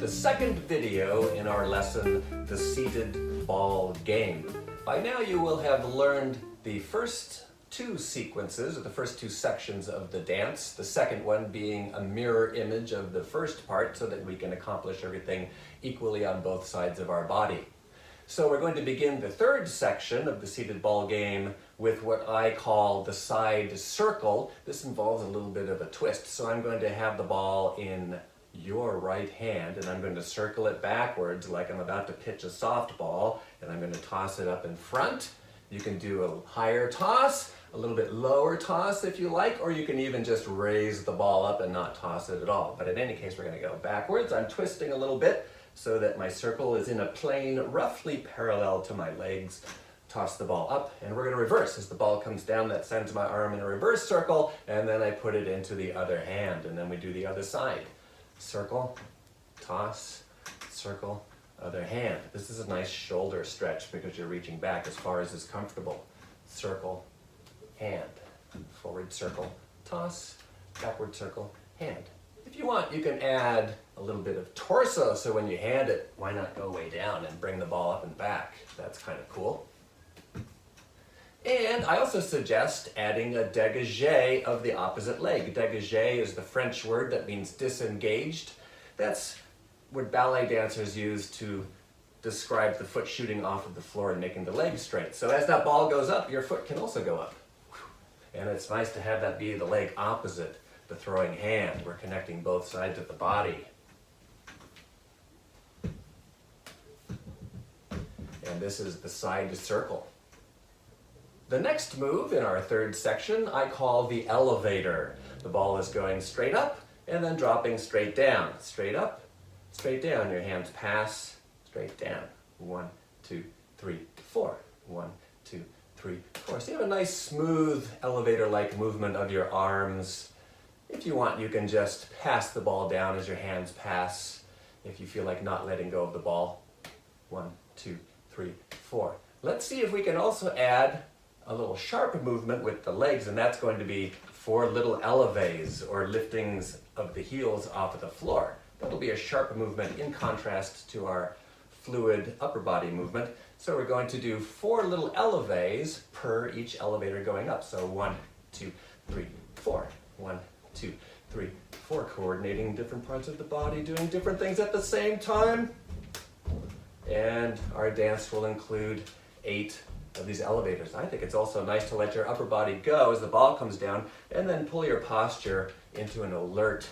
the second video in our lesson, the seated ball game. By now you will have learned the first two sequences, or the first two sections of the dance, the second one being a mirror image of the first part so that we can accomplish everything equally on both sides of our body. So we're going to begin the third section of the seated ball game with what I call the side circle. This involves a little bit of a twist. So I'm going to have the ball in your right hand and I'm going to circle it backwards like I'm about to pitch a softball, and I'm going to toss it up in front. You can do a higher toss, a little bit lower toss if you like, or you can even just raise the ball up and not toss it at all. But in any case, we're going to go backwards. I'm twisting a little bit so that my circle is in a plane roughly parallel to my legs. Toss the ball up, and we're going to reverse. As the ball comes down, that sends my arm in a reverse circle, and then I put it into the other hand, and then we do the other side. Circle, toss, circle, other hand. This is a nice shoulder stretch because you're reaching back as far as is comfortable. Circle, hand, forward circle, toss, backward circle, hand. If you want, you can add a little bit of torso, so when you hand it, why not go way down and bring the ball up and back? That's kind of cool. And I also suggest adding a dégagé of the opposite leg. Dégagé is the French word that means disengaged. That's what ballet dancers use to describe the foot shooting off of the floor and making the leg straight. So as that ball goes up, your foot can also go up. And it's nice to have that be the leg opposite the throwing hand. We're connecting both sides of the body. And this is the side circle. The next move in our third section I call the elevator. The ball is going straight up and then dropping straight down. Straight up, straight down. Your hands pass straight down. 1, 2, 3, 4. 1, 2, 3, 4. So you have a nice smooth elevator-like movement of your arms. If you want, you can just pass the ball down as your hands pass. If you feel like not letting go of the ball. 1, 2, 3, 4. Let's see if we can also add a little sharp movement with the legs, and that's going to be 4 little elevays, or liftings of the heels off of the floor. That'll be a sharp movement in contrast to our fluid upper body movement. So we're going to do 4 little elevays per each elevator going up. So 1, 2, 3, 4. 1, 2, 3, 4. Coordinating different parts of the body, doing different things at the same time. And our dance will include 8 of these elevators. I think it's also nice to let your upper body go as the ball comes down, and then pull your posture into an alert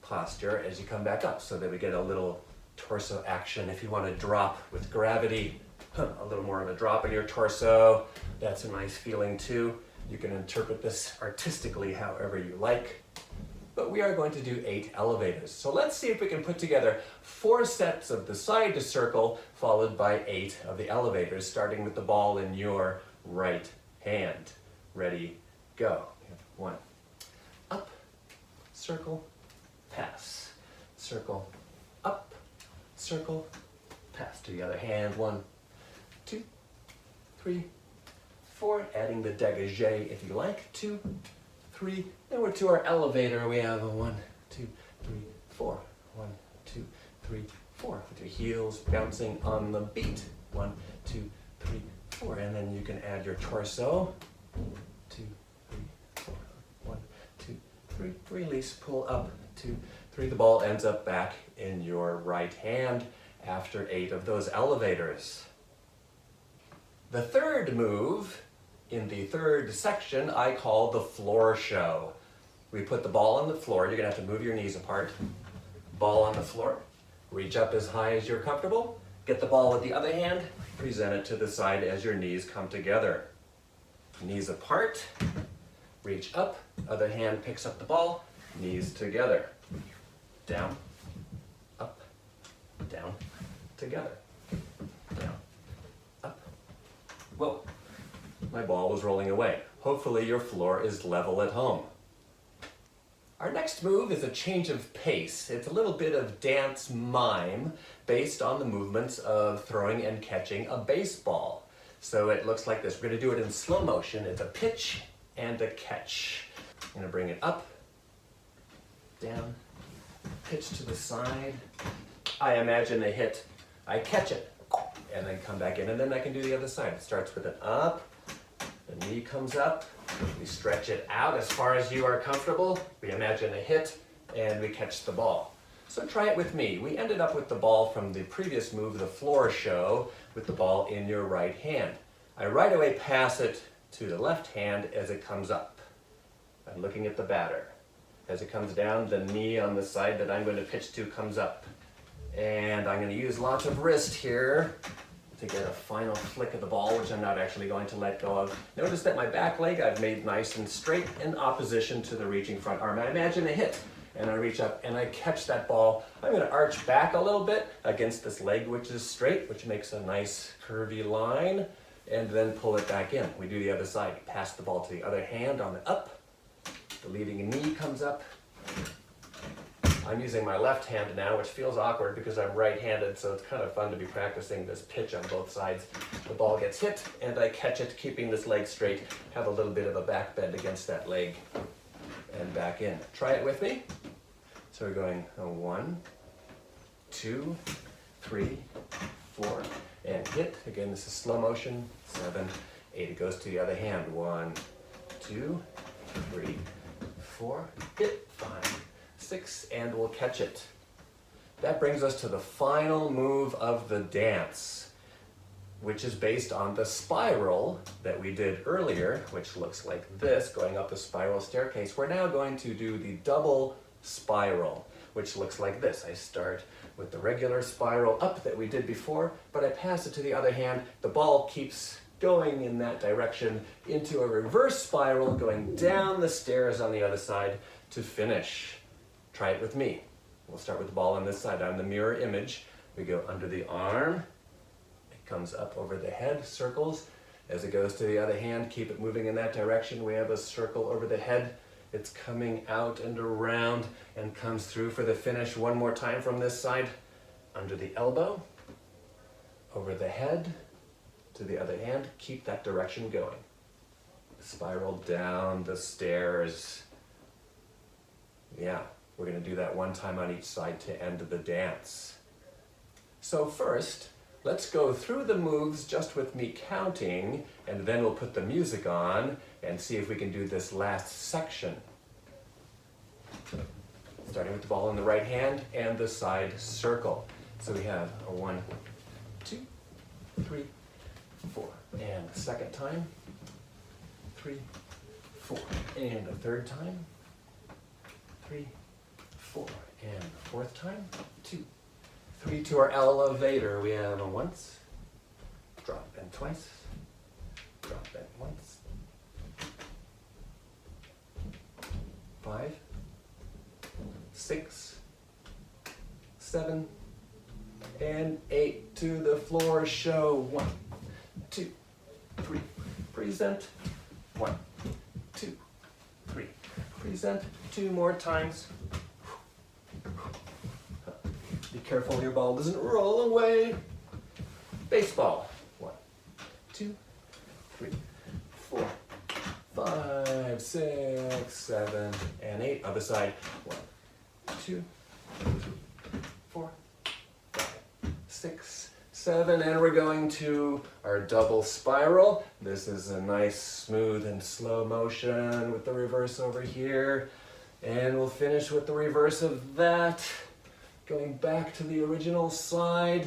posture as you come back up, so that we get a little torso action. If you want to drop with gravity, a little more of a drop in your torso, that's a nice feeling too. You can interpret this artistically however you like. But we are going to do 8 elevators. So let's see if we can put together 4 sets of the side circle followed by 8 of the elevators, starting with the ball in your right hand. Ready, go. 1. Up, circle, pass. Circle, up, circle, pass. To the other hand. 1, 2, 3, 4. Adding the dégagé if you like. 2, 3, then we're to our elevator. We have a 1, 2, 3, 4. 1, 2, 3, 4. With your heels bouncing on the beat. 1, 2, 3, 4. And then you can add your torso. 2, 3, 4. 1, 2, 3. Release, pull up. 2, 3. The ball ends up back in your right hand after 8 of those elevators. The third move in the third section I call the floor show. We put the ball on the floor. You're going to have to move your knees apart. Ball on the floor. Reach up as high as you're comfortable. Get the ball with the other hand. Present it to the side as your knees come together. Knees apart. Reach up. Other hand picks up the ball. Knees together. Down. Up. Down. Together. Down. Up. Whoa. My ball was rolling away. Hopefully your floor is level at home. Our next move is a change of pace. It's a little bit of dance mime based on the movements of throwing and catching a baseball. So it looks like this. We're going to do it in slow motion. It's a pitch and a catch. I'm going to bring it up, down, pitch to the side, I imagine a hit, I catch it, and then come back in, and then I can do the other side. It starts with an up, the knee comes up, we stretch it out as far as you are comfortable, we imagine a hit, and we catch the ball. So try it with me. We ended up with the ball from the previous move, the floor show, with the ball in your right hand. I right away pass it to the left hand as it comes up. I'm looking at the batter. As it comes down, the knee on the side that I'm going to pitch to comes up. And I'm going to use lots of wrist here to get a final flick of the ball, which I'm not actually going to let go of. Notice that my back leg I've made nice and straight in opposition to the reaching front arm. I imagine a hit, and I reach up and I catch that ball. I'm going to arch back a little bit against this leg, which is straight, which makes a nice curvy line, and then pull it back in. We do the other side. Pass the ball to the other hand on the up. The leading knee comes up. I'm using my left hand now, which feels awkward because I'm right-handed, so it's kind of fun to be practicing this pitch on both sides. The ball gets hit, and I catch it, keeping this leg straight, have a little bit of a back bend against that leg, and back in. Try it with me. So we're going 1, 2, 3, 4, and hit. Again, this is slow motion. 7, 8. It goes to the other hand. 1, 2, 3, 4, hit. 5, 6, and we'll catch it. That brings us to the final move of the dance, which is based on the spiral that we did earlier, which looks like this, going up the spiral staircase. We're now going to do the double spiral, which looks like this. I start with the regular spiral up that we did before, but I pass it to the other hand. The ball keeps going in that direction into a reverse spiral, going down the stairs on the other side to finish. Try it with me. We'll start with the ball on this side. I'm the mirror image. We go under the arm. It comes up over the head, circles. As it goes to the other hand, keep it moving in that direction. We have a circle over the head. It's coming out and around and comes through for the finish. One more time from this side. Under the elbow, over the head, to the other hand. Keep that direction going. Spiral down the stairs. Yeah, we're going to do that one time on each side to end the dance. So first, let's go through the moves just with me counting, and then we'll put the music on and see if we can do this last section. Starting with the ball in the right hand and the side circle. So we have a 1, 2, 3, 4. And the second time, 3, 4. And the third time, 3, 4. And the fourth time, 2, 3. To our elevator, we have a once, drop and twice, drop and once, 5, 6, 7, and 8. To the floor show. 1, 2, 3. Present. 1, 2, 3. Present. 2 more times. Be careful your ball doesn't roll away. Baseball. 1, 2, 3, 4, 5, 6, 7, and 8. Other side. 1, 2, 3, 4, 5, 6, 7, and we're going to our double spiral. This is a nice, smooth, and slow motion with the reverse over here. And we'll finish with the reverse of that, going back to the original side.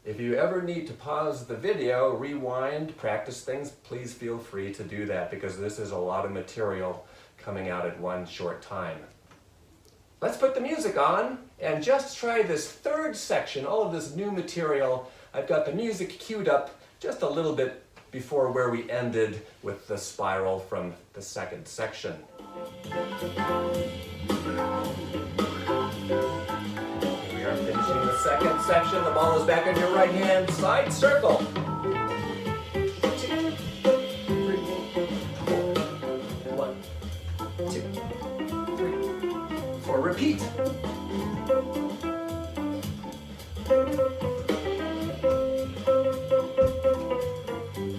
If you ever need to pause the video, rewind, practice things, please feel free to do that because this is a lot of material coming out at one short time. Let's put the music on and just try this third section, all of this new material. I've got the music queued up just a little bit before where we ended with the spiral from the second section. We are finishing the second section. The ball is back on your right hand side circle. 2, 3, 4. 1, 2, 3, 4. Repeat.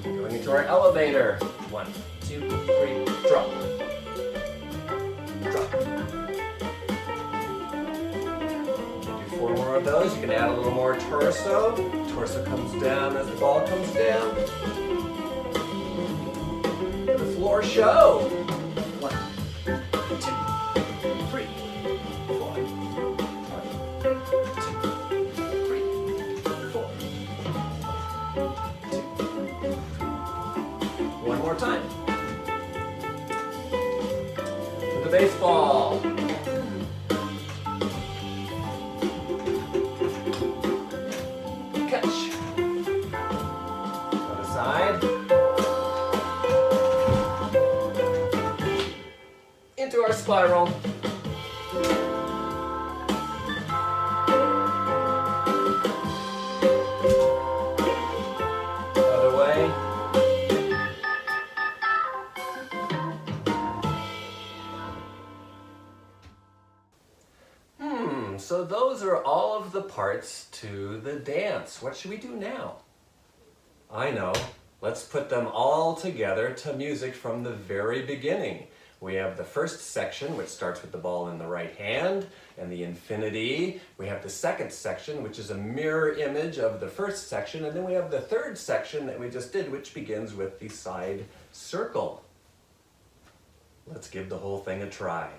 Going into our elevator. 1, 2, 3, drop. Drop. 4 more of those. You can add a little more torso. Torso comes down as the ball comes down. The floor show. 1, 2, 3, 4. 1, 2, 3, 4. 1, 2. One more time. The baseball. Catch. Other side. Into our spiral. Other way. So those are all of the parts to the dance. What should we do now? I know. Let's put them all together to music from the very beginning. We have the first section, which starts with the ball in the right hand and the infinity. We have the second section, which is a mirror image of the first section. And then we have the third section that we just did, which begins with the side circle. Let's give the whole thing a try.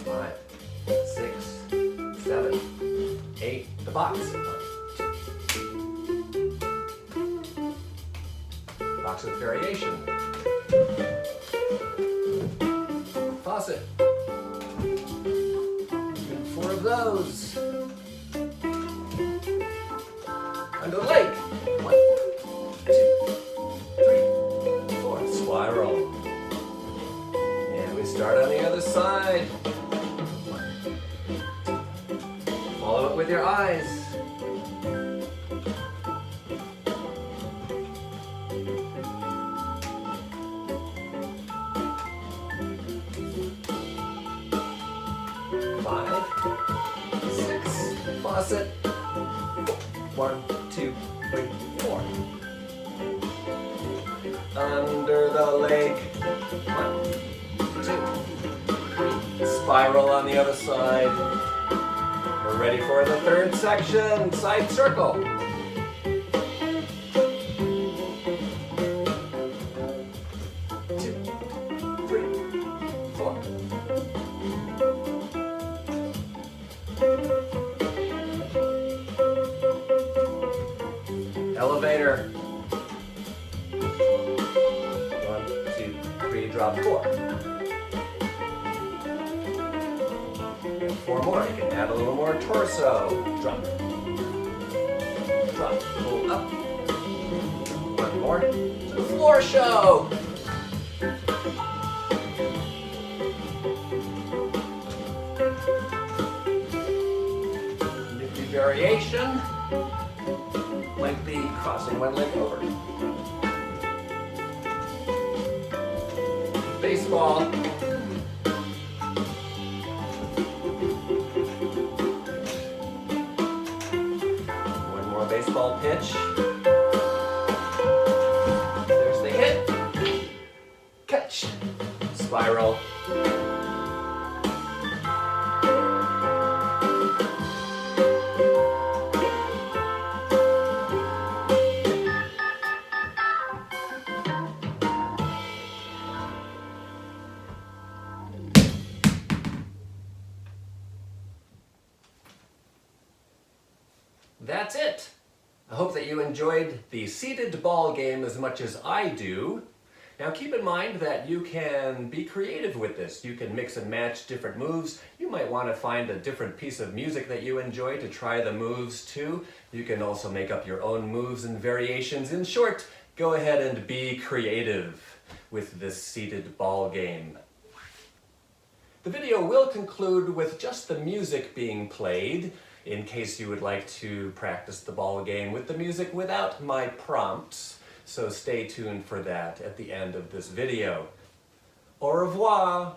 5, 6, 7, 8. The box. 1, 2. Box with variation. Faucet. Good, 4 of those. Under the lake. 1, 2, 3, 4. Spiral. And we start on the other side. Follow it with your eyes. Five, 6, faucet. 1, 2, 3, 4. Under the lake. 1, 2, 3. Spiral on the other side. We're ready for the third section, side circle. 2, 3, 4. Elevator. 1, 2, 3, drop 4. And 4 more. You can add a little more torso. Drop. Drop. Pull up. 1 more. The floor show. Nifty variation. Lengthy crossing one leg over. Baseball. One more baseball pitch. There's the hit. Catch. Spiral. That's it. I hope that you enjoyed the seated ball game as much as I do. Now keep in mind that you can be creative with this. You can mix and match different moves. You might want to find a different piece of music that you enjoy to try the moves to. You can also make up your own moves and variations. In short, go ahead and be creative with this seated ball game. The video will conclude with just the music being played, in case you would like to practice the ball game with the music without my prompts. So stay tuned for that at the end of this video. Au revoir!